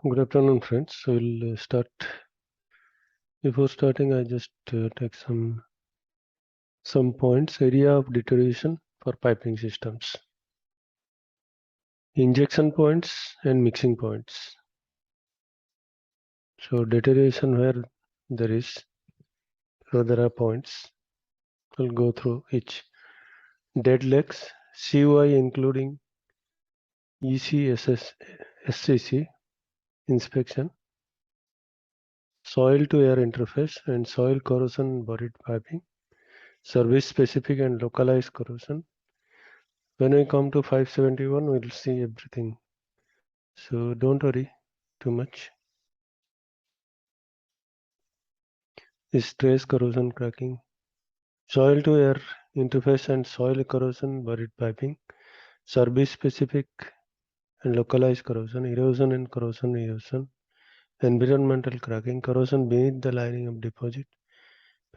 Good afternoon, friends. So we'll start. Before starting, I just take some points. Area of deterioration for piping systems, injection points and mixing points. So deterioration where there is, so there are points. We'll go through each. Dead legs, COI including ECSS, SCC inspection, soil to air interface and soil corrosion buried piping, service specific and localized corrosion. When we come to 571, we'll see everything. So don't worry too much. Stress corrosion cracking, soil to air interface and soil corrosion buried piping, service specific and localized corrosion, erosion and corrosion erosion, environmental cracking, corrosion beneath the lining of deposit,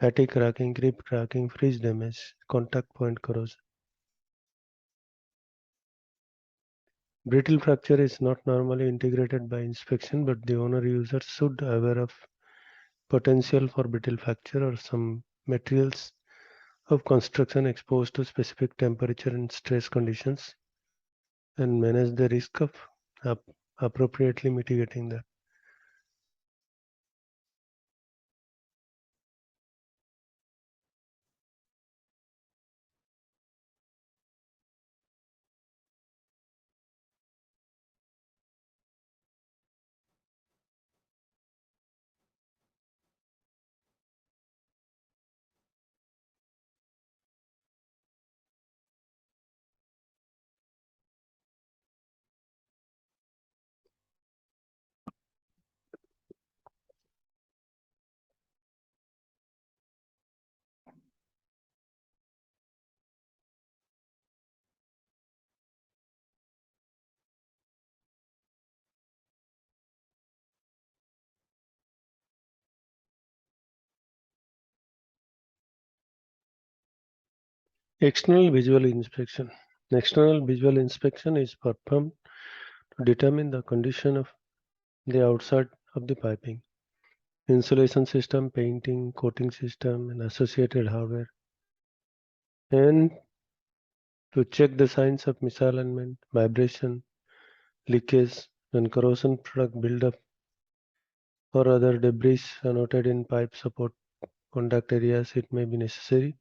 fatigue cracking, grip cracking, freeze damage, contact point corrosion. Brittle fracture is not normally integrated by inspection, but the owner user should aware of potential for brittle fracture or some materials of construction exposed to specific temperature and stress conditions and manage the risk of appropriately mitigating that. External visual inspection. External visual inspection is performed to determine the condition of the outside of the piping, insulation system, painting, coating system, and associated hardware, and to check the signs of misalignment, vibration, leakage, and corrosion product buildup or other debris noted in pipe support contact areas. It may be necessary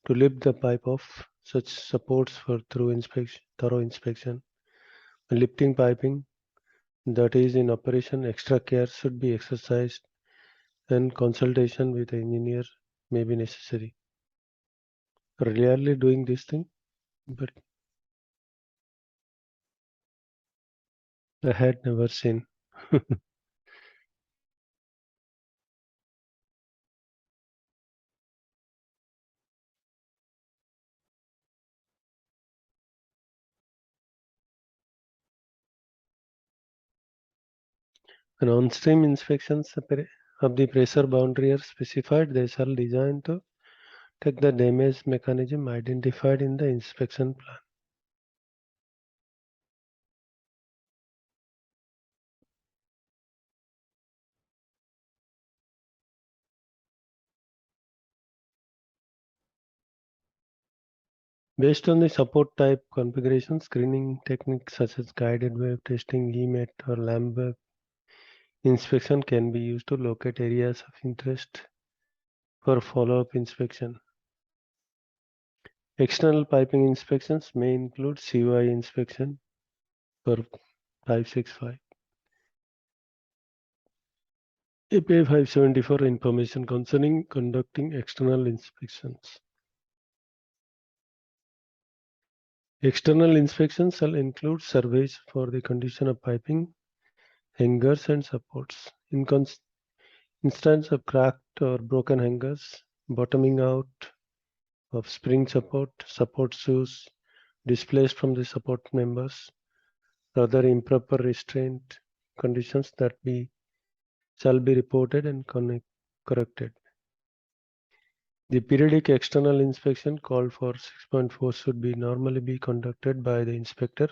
to lift the pipe off such supports for thorough inspection. When lifting piping that is in operation, extra care should be exercised and consultation with the engineer may be necessary. Rarely doing this thing, but I had never seen. An on-stream inspections of the pressure boundary are specified. They shall design to take the damage mechanism identified in the inspection plan. Based on the support type configuration, screening techniques such as guided wave testing, EMET, or lamp wave inspection can be used to locate areas of interest for follow-up inspection. External piping inspections may include COI inspection for 565. API 574 information concerning conducting external inspections. External inspections shall include surveys for the condition of piping, hangers, and supports. In instance of cracked or broken hangers, bottoming out of spring support shoes displaced from the support members, other improper restraint conditions that shall be reported and corrected. The periodic external inspection called for 6.4 should be normally be conducted by the inspector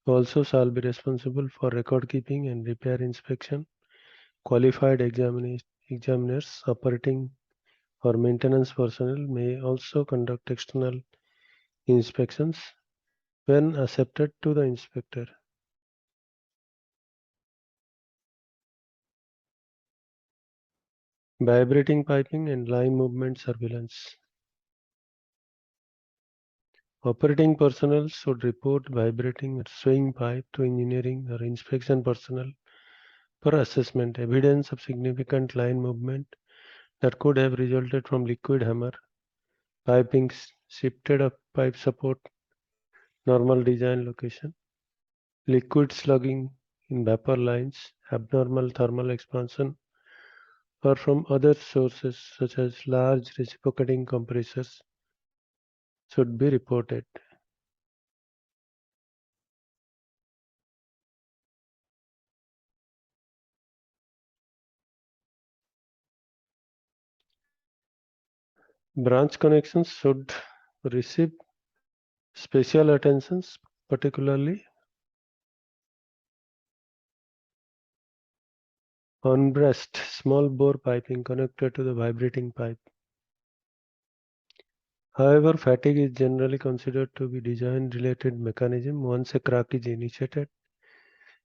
also shall be responsible for record keeping and repair inspection. Qualified examiners, operating or maintenance personnel may also conduct external inspections when accepted to the inspector. Vibrating piping and line movement surveillance. Operating personnel should report vibrating or swaying pipe to engineering or inspection personnel for assessment. Evidence of significant line movement that could have resulted from liquid hammer, piping shifted of pipe support, normal design location, liquid slugging in vapor lines, abnormal thermal expansion, or from other sources such as large reciprocating compressors should be reported. Branch connections should receive special attentions, particularly on breast small bore piping connected to the vibrating pipe. However, fatigue is generally considered to be design-related mechanism. Once a crack is initiated,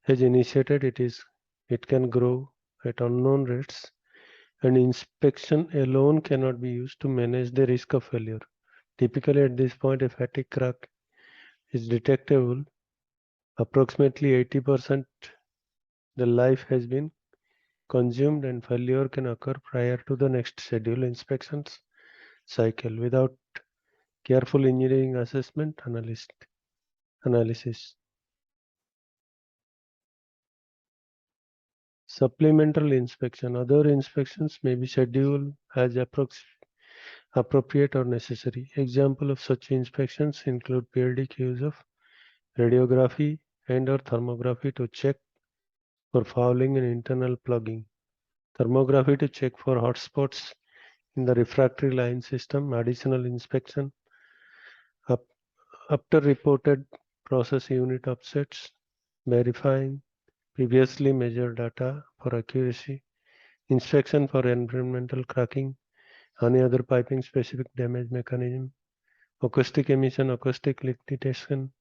it can grow at unknown rates, and inspection alone cannot be used to manage the risk of failure. Typically, at this point, a fatigue crack is detectable. Approximately 80% the life has been consumed, and failure can occur prior to the next scheduled inspections cycle without careful engineering assessment analysis. Supplemental inspection. Other inspections may be scheduled as appropriate or necessary. Example of such inspections include periodic use of radiography and or thermography to check for fouling and internal plugging. Thermography to check for hot spots in the refractory line system. Additional inspection up, after reported process unit upsets, verifying previously measured data for accuracy, inspection for environmental cracking, any other piping specific damage mechanism, acoustic emission, acoustic leak detection,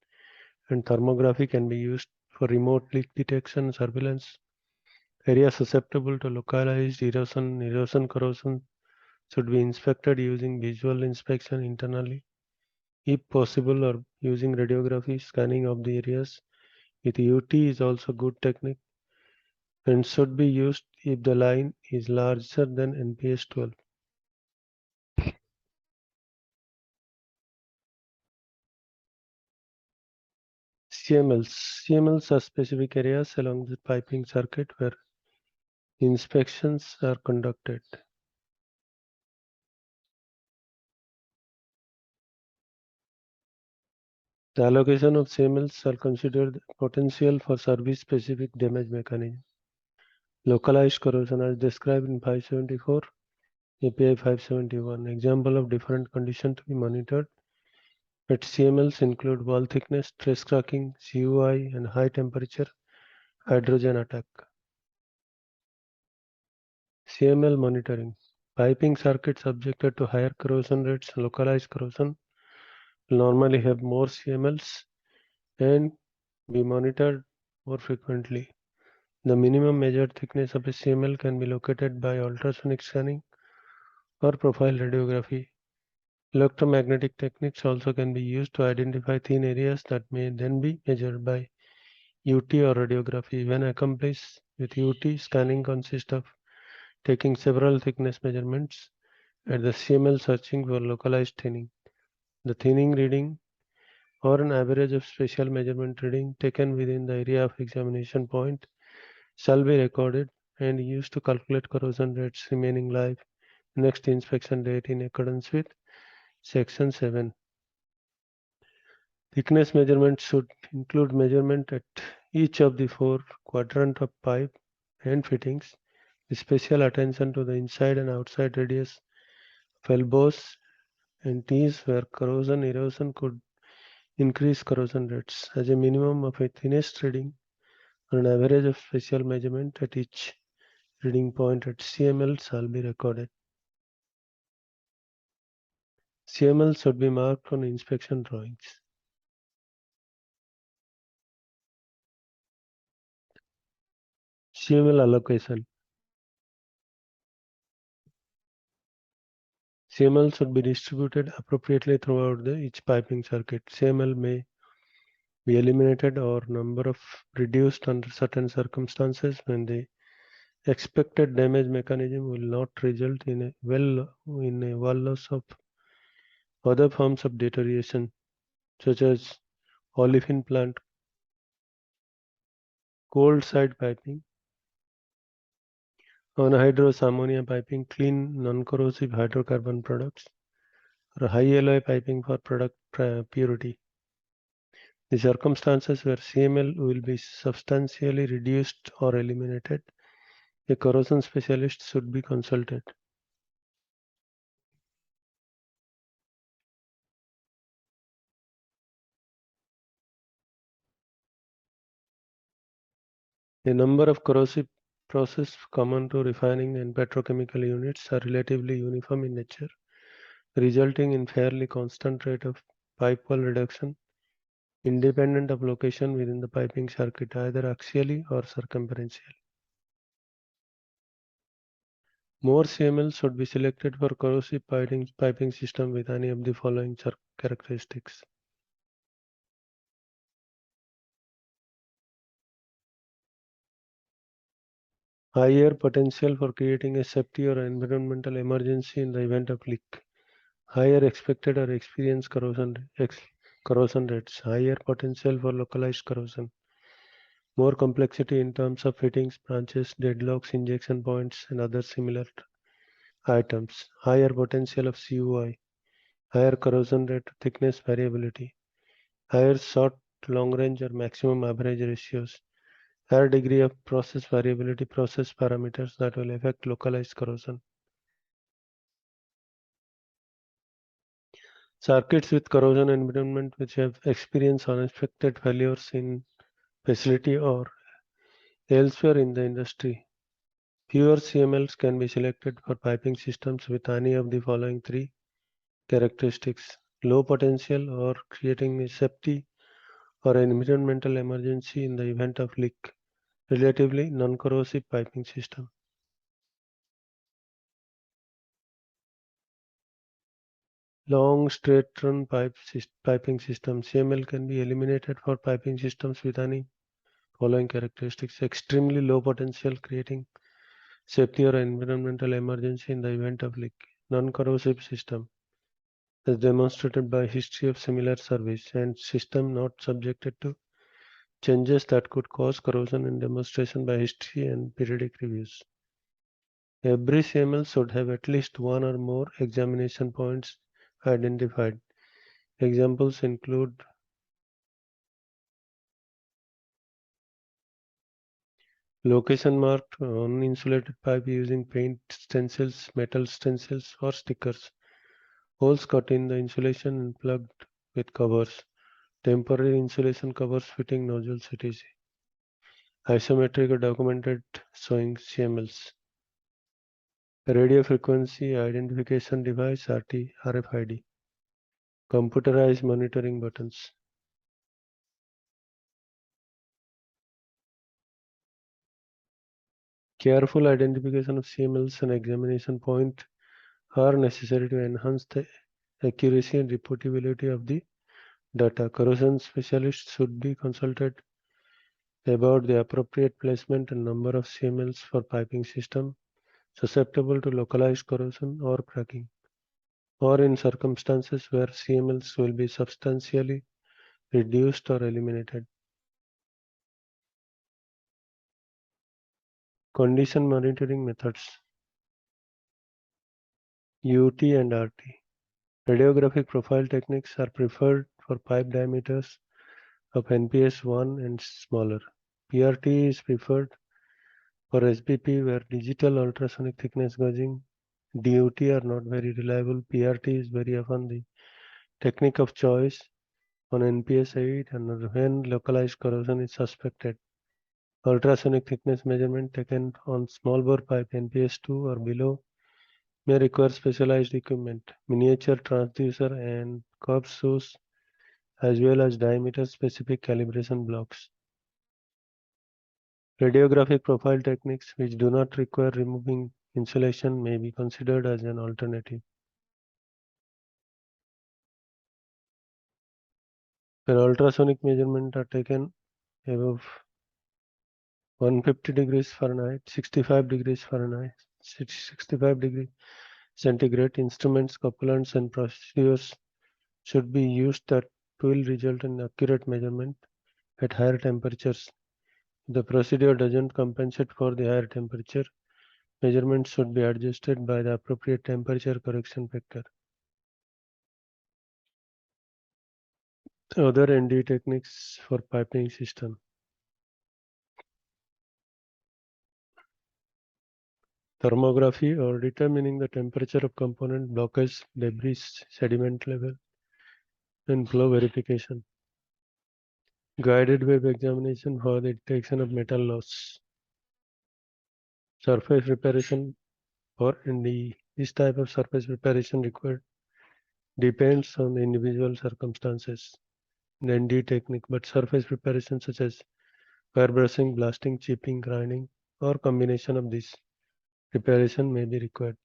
and thermography can be used for remote leak detection surveillance. Areas susceptible to localized erosion corrosion should be inspected using visual inspection internally, if possible, or using radiography scanning of the areas with UT is also good technique and should be used if the line is larger than NPS 12. CMLs. CMLs are specific areas along the piping circuit where inspections are conducted. The allocation of CMLs are considered potential for service-specific damage mechanism. Localized corrosion as described in 574, API 571. Example of different conditions to be monitored at CMLs include wall thickness, stress cracking, CUI, and high temperature hydrogen attack. CML monitoring. Piping circuits subjected to higher corrosion rates, localized corrosion, will normally have more CMLs and be monitored more frequently. The minimum measured thickness of a CML can be located by ultrasonic scanning or profile radiography. Electromagnetic techniques also can be used to identify thin areas that may then be measured by UT or radiography. When accomplished with UT, scanning consists of taking several thickness measurements at the CML searching for localized thinning. The thinning reading or an average of special measurement reading taken within the area of examination point shall be recorded and used to calculate corrosion rates remaining live next inspection date in accordance with section 7. Thickness measurement should include measurement at each of the four quadrant of pipe and fittings with special attention to the inside and outside radius of elbows and tees where corrosion erosion could increase corrosion rates. As a minimum of a thinnest reading or an average of special measurement at each reading point at CML shall be recorded. CML should be marked on inspection drawings. CML allocation. CML should be distributed appropriately throughout each piping circuit. CML may be eliminated or number of reduced under certain circumstances when the expected damage mechanism will not result in a wall loss of other forms of deterioration, such as olefin plant, cold side piping, anhydrous ammonia piping, clean non-corrosive hydrocarbon products, or high alloy piping for product purity. The circumstances where CML will be substantially reduced or eliminated, a corrosion specialist should be consulted. A number of corrosive processes common to refining and petrochemical units are relatively uniform in nature, resulting in fairly constant rate of pipe wall reduction independent of location within the piping circuit, either axially or circumferentially. More CML should be selected for corrosive piping system with any of the following characteristics. Higher potential for creating a safety or environmental emergency in the event of leak. Higher expected or experienced corrosion rates. Higher potential for localized corrosion. More complexity in terms of fittings, branches, deadlocks, injection points, and other similar items. Higher potential of CUI. Higher corrosion rate, thickness variability. Higher short, long range, or maximum average ratios. Higher degree of process variability, process parameters that will affect localized corrosion. Circuits with corrosion environment which have experienced unexpected failures in facility or elsewhere in the industry. Fewer CMLs can be selected for piping systems with any of the following three characteristics: low potential or creating a safety or an environmental emergency in the event of leak, relatively non-corrosive piping system. Long straight run piping system. CML can be eliminated for piping systems with any following characteristics: extremely low potential, creating safety or environmental emergency in the event of leak. Non-corrosive system, as demonstrated by history of similar service, and system not subjected to changes that could cause corrosion, and demonstration by history and periodic reviews. Every CML should have at least one or more examination points identified. Examples include location marked on insulated pipe using paint stencils, metal stencils, or stickers. Holes cut in the insulation and plugged with covers. Temporary insulation covers fitting nozzles, etc. Isometric or documented showing CMLs. Radio frequency identification device RFID. Computerized monitoring buttons. Careful identification of CMLs and examination point are necessary to enhance the accuracy and reportability of the data. Corrosion specialists should be consulted about the appropriate placement and number of CMLs for piping system susceptible to localized corrosion or cracking, or in circumstances where CMLs will be substantially reduced or eliminated. Condition monitoring methods. UT and RT. Radiographic profile techniques are preferred for pipe diameters of NPS 1 and smaller. PRT is preferred for SBP where digital ultrasonic thickness gauging, DUT are not very reliable. PRT is very often the technique of choice on NPS 8 and when localized corrosion is suspected. Ultrasonic thickness measurement taken on small bore pipe NPS 2 or below may require specialized equipment, miniature transducer and curved shoes, as well as diameter specific calibration blocks. Radiographic profile techniques which do not require removing insulation may be considered as an alternative. When ultrasonic measurements are taken above 150 degrees Fahrenheit, 65 degrees Fahrenheit, 65 degrees centigrade, instruments, couplants, and procedures should be used that will result in accurate measurement at higher temperatures. If the procedure doesn't compensate for the higher temperature, measurements should be adjusted by the appropriate temperature correction factor. Other ND techniques for piping system. Thermography or determining the temperature of component, blockage, debris, sediment level, and flow verification. Guided wave examination for the detection of metal loss. Surface preparation for NDE. This type of surface preparation required depends on the individual circumstances. The NDE technique, but surface preparation such as wire brushing, blasting, chipping, grinding, or combination of these preparation may be required.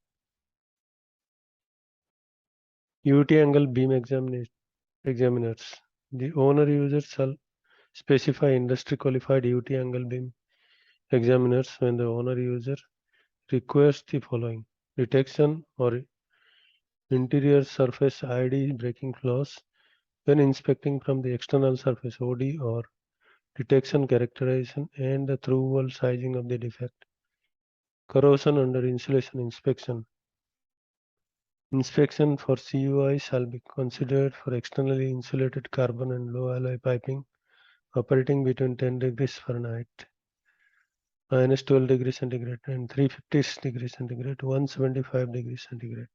UT angle beam examiners. The owner user shall specify industry qualified UT angle beam examiners when the owner user requires the following: detection or interior surface ID breaking flaws when inspecting from the external surface OD, or detection characterization and the through wall sizing of the defect. Corrosion under insulation inspection. Inspection for CUI shall be considered for externally insulated carbon and low alloy piping operating between 10 degrees Fahrenheit minus 12 degrees centigrade and 350 degrees centigrade, 175 degrees centigrade.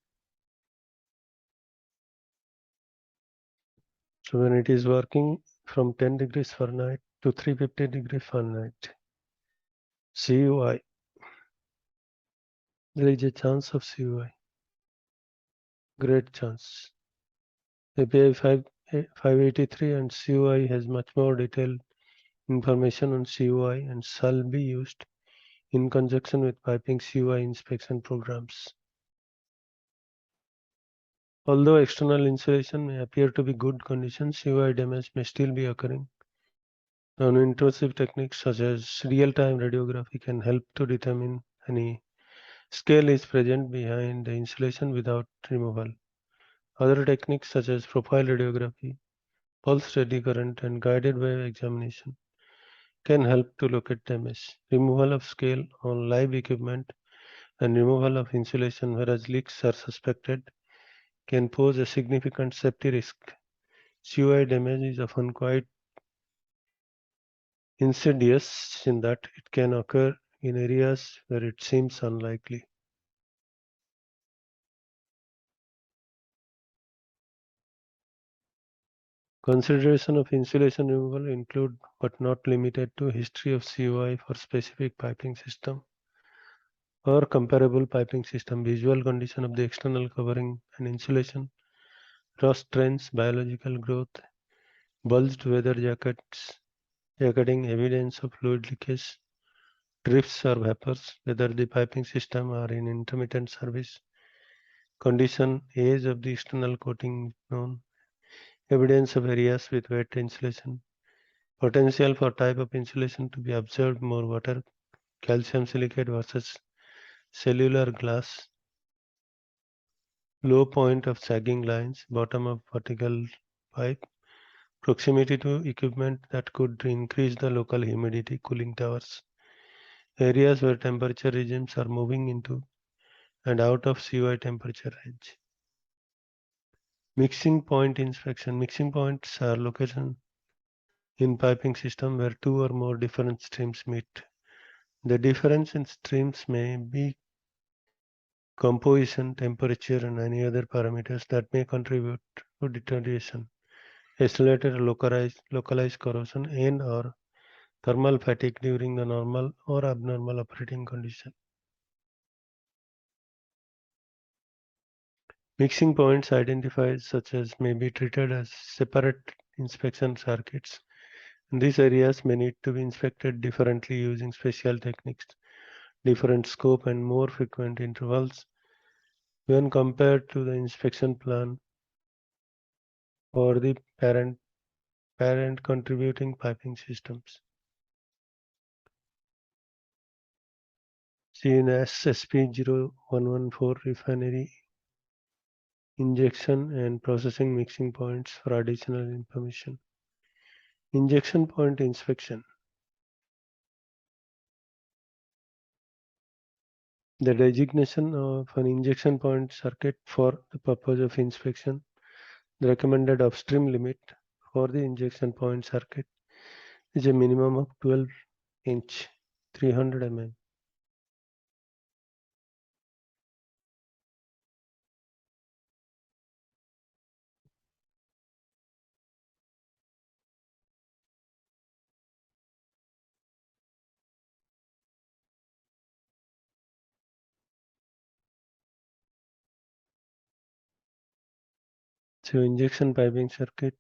So when it is working from 10 degrees Fahrenheit to 350 degrees Fahrenheit, CUI, there is a chance of CUI, great chance. API 583 and CUI has much more detailed information on CUI and shall be used in conjunction with piping CUI inspection programs. Although external insulation may appear to be good condition, CUI damage may still be occurring. Non-intrusive techniques such as real-time radiography can help to determine any scale is present behind the insulation without removal. Other techniques such as profile radiography, pulse eddy current, and guided wave examination can help to locate damage. Removal of scale on live equipment and removal of insulation whereas leaks are suspected can pose a significant safety risk. CUI damage is often quite insidious in that it can occur in areas where it seems unlikely. Consideration of insulation removal include but not limited to history of CUI for specific piping system or comparable piping system, visual condition of the external covering and insulation, rust trends, biological growth, bulged weather jacketing, evidence of fluid leakage, drifts or vapors, whether the piping system are in intermittent service, condition, age of the external coating known, evidence of areas with wet insulation, potential for type of insulation to be absorbed more water, calcium silicate versus cellular glass, low point of sagging lines, bottom of vertical pipe, proximity to equipment that could increase the local humidity, cooling towers, areas where temperature regimes are moving into and out of CUI temperature range. Mixing point inspection. Mixing points are located in piping system where two or more different streams meet. The difference in streams may be composition, temperature, and any other parameters that may contribute to deterioration. isolated localized corrosion and or thermal fatigue during the normal or abnormal operating condition. Mixing points identified such as may be treated as separate inspection circuits. These areas may need to be inspected differently using special techniques, different scope and more frequent intervals when compared to the inspection plan or the parent contributing piping systems. See in SSP0114 refinery injection and processing mixing points for additional information. Injection point inspection. The designation of an injection point circuit for the purpose of inspection. The recommended upstream limit for the injection point circuit is a minimum of 12 inch 300 mm. So injection piping circuit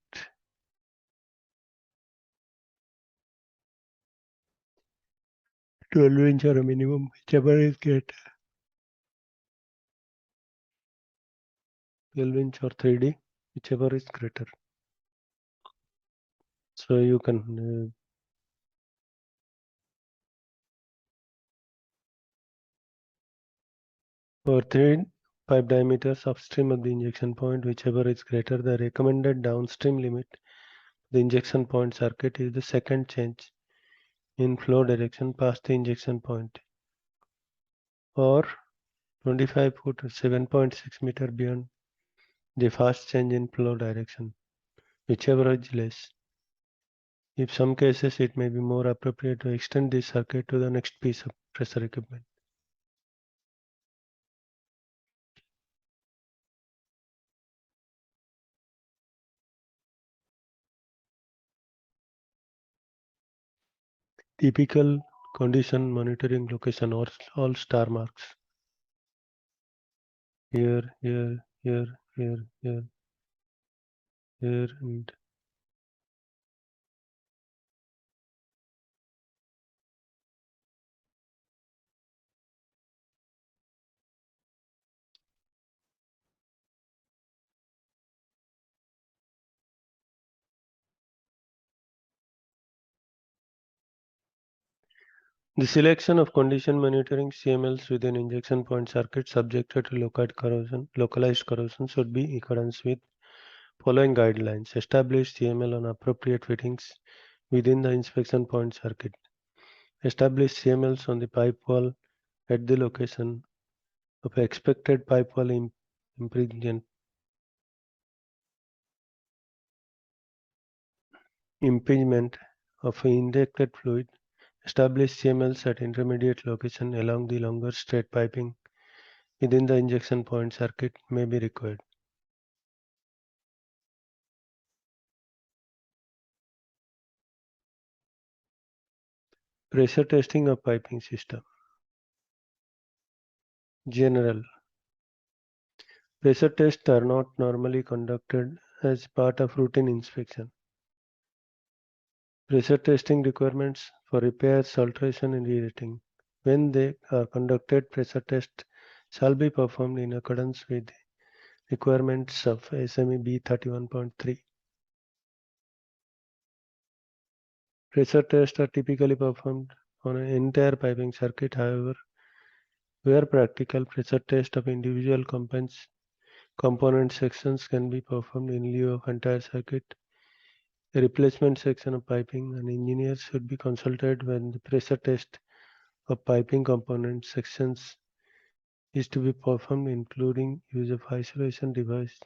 12 inch or a minimum, whichever is greater. 12 inch or 3D, whichever is greater. So you can for 3 pipe diameters upstream of the injection point, whichever is greater, the recommended downstream limit. The injection point circuit is the second change in flow direction past the injection point, or 25 foot or 7.6 meter beyond the fast change in flow direction, whichever is less. In some cases, it may be more appropriate to extend this circuit to the next piece of pressure equipment. Typical condition monitoring location or all star marks. Here, here, here, here, here, here, and the selection of condition monitoring CMLs within injection point circuit subjected to localized corrosion should be in accordance with following guidelines. Establish CML on appropriate fittings within the inspection point circuit. Establish CMLs on the pipe wall at the location of expected pipe wall impingement of injected fluid. Establish CMLs at intermediate location along the longer straight piping within the injection point circuit may be required. Pressure testing of piping system. General. Pressure tests are not normally conducted as part of routine inspection. Pressure testing requirements for repairs, alteration, and re-rating. When they are conducted, pressure tests shall be performed in accordance with the requirements of SME B31.3. Pressure tests are typically performed on an entire piping circuit. However, where practical, pressure test of individual component sections can be performed in lieu of entire circuit. A replacement section of piping, an engineer should be consulted when the pressure test of piping component sections is to be performed, including use of isolation device.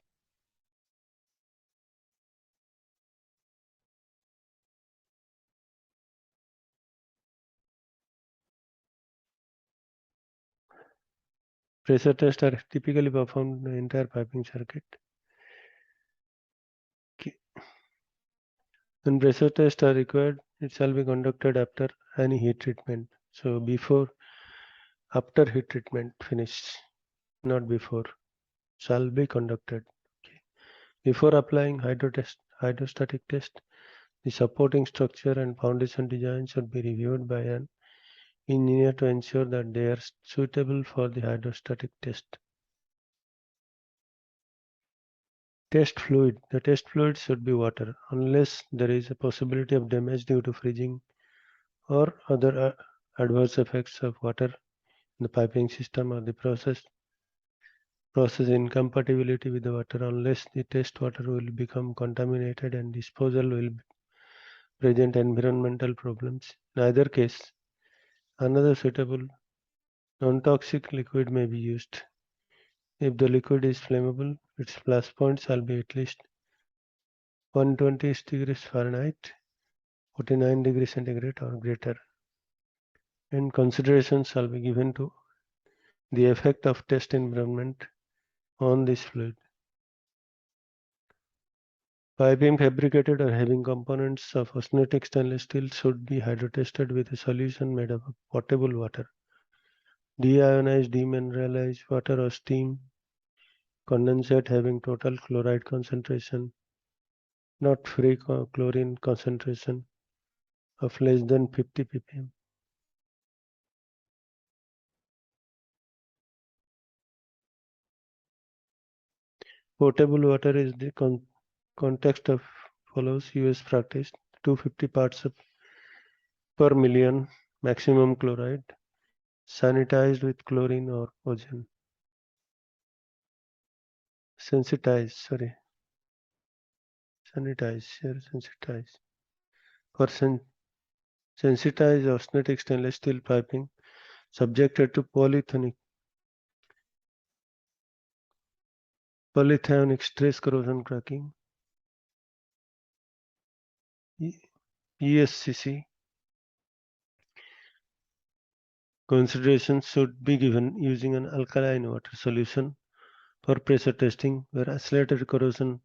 Pressure tests are typically performed in the entire piping circuit. When pressure tests are required, it shall be conducted after any heat treatment. So after heat treatment finished, not before, shall be conducted. Okay. Before applying hydrostatic test, the supporting structure and foundation design should be reviewed by an engineer to ensure that they are suitable for the hydrostatic test. Test fluid. The test fluid should be water unless there is a possibility of damage due to freezing or other adverse effects of water in the piping system or the process incompatibility with the water. Unless the test water will become contaminated and disposal will present environmental problems. In either case, another suitable non-toxic liquid may be used. If the liquid is flammable, its plus point shall be at least 120 degrees Fahrenheit, 49 degrees centigrade or greater, and consideration shall be given to the effect of test environment on this fluid. Piping fabricated or having components of austenitic stainless steel should be hydrotested with a solution made up of potable water, deionized, demineralized water or steam condensate having total chloride concentration, not free chlorine concentration of less than 50 ppm. Potable water is the context of follows US practice 250 parts per million maximum chloride sanitized with chlorine or ozone. Sensitize. For sensitized austenitic stainless steel piping subjected to polythionic stress corrosion cracking, ESCC, consideration should be given using an alkaline water solution for pressure testing where accelerated corrosion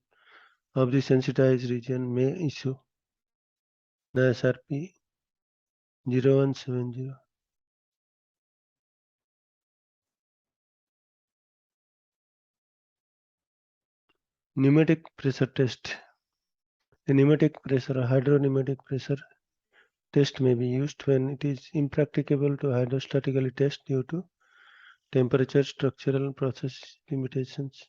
of the sensitized region may issue NASRP 0170. Pneumatic pressure test. A pneumatic pressure or hydropneumatic pressure test may be used when it is impracticable to hydrostatically test due to temperature, structural, and process limitations.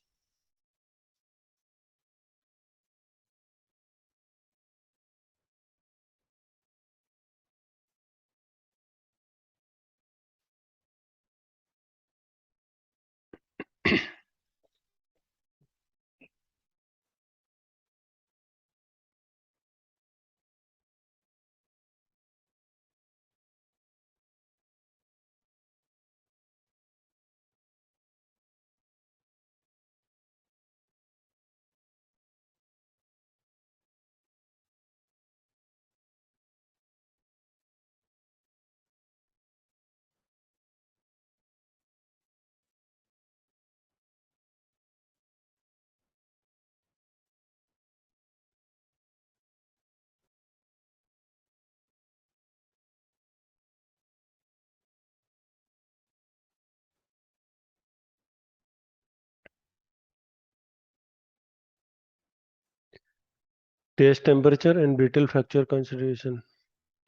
Test temperature and brittle fracture consideration.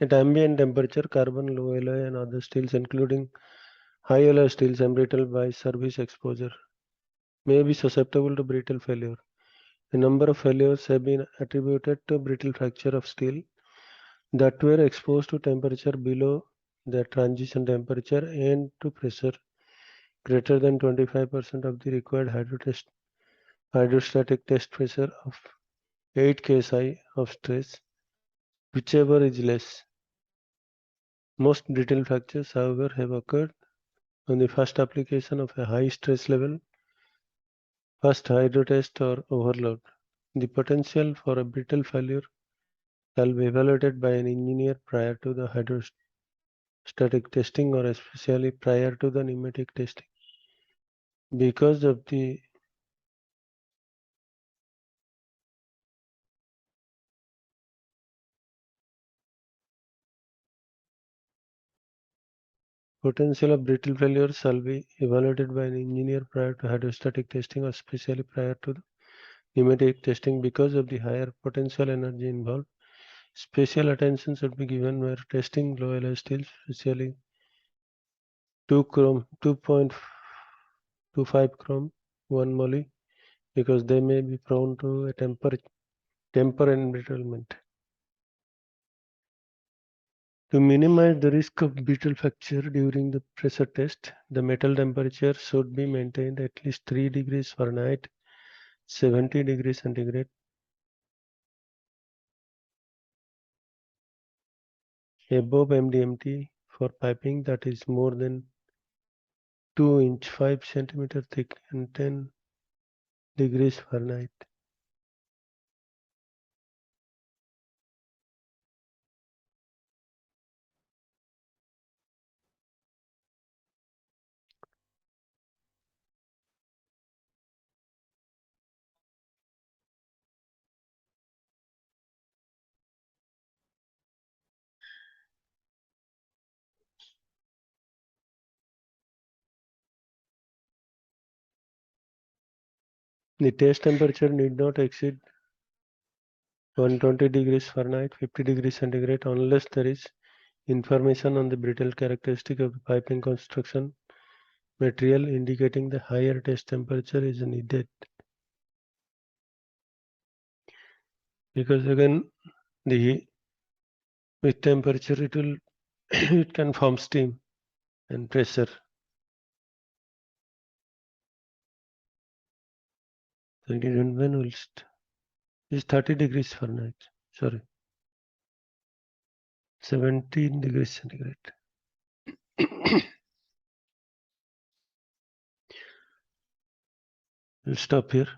At ambient temperature, carbon, low alloy, and other steels, including high alloy steels embrittled by service exposure, may be susceptible to brittle failure. A number of failures have been attributed to brittle fracture of steel that were exposed to temperature below the transition temperature and to pressure greater than 25% of the required hydrostatic test pressure of 8 ksi of stress, whichever is less. Most brittle fractures, however, have occurred on the first application of a high stress level, first hydrotest or overload. The potential for a brittle failure shall be evaluated by an engineer prior to the hydrostatic testing or especially prior to the pneumatic testing. Because of the Potential of brittle failure shall be evaluated by an engineer prior to hydrostatic testing or especially prior to the pneumatic testing because of the higher potential energy involved. Special attention should be given where testing low alloy steels, especially 2.25 chrome 1 moly, because they may be prone to a temper and embrittlement. To minimize the risk of brittle fracture during the pressure test, the metal temperature should be maintained at least 3 degrees Fahrenheit, 70 degrees centigrade. Above MDMT for piping that is more than 2 inch 5 centimeter thick and 10 degrees Fahrenheit. The test temperature need not exceed 120 degrees Fahrenheit, 50 degrees centigrade unless there is information on the brittle characteristic of the piping construction material indicating the higher test temperature is needed. Because again, the with temperature it will it can form steam and pressure. So it is when will is 30 degrees Fahrenheit. Sorry, 17 degrees centigrade. We'll stop here.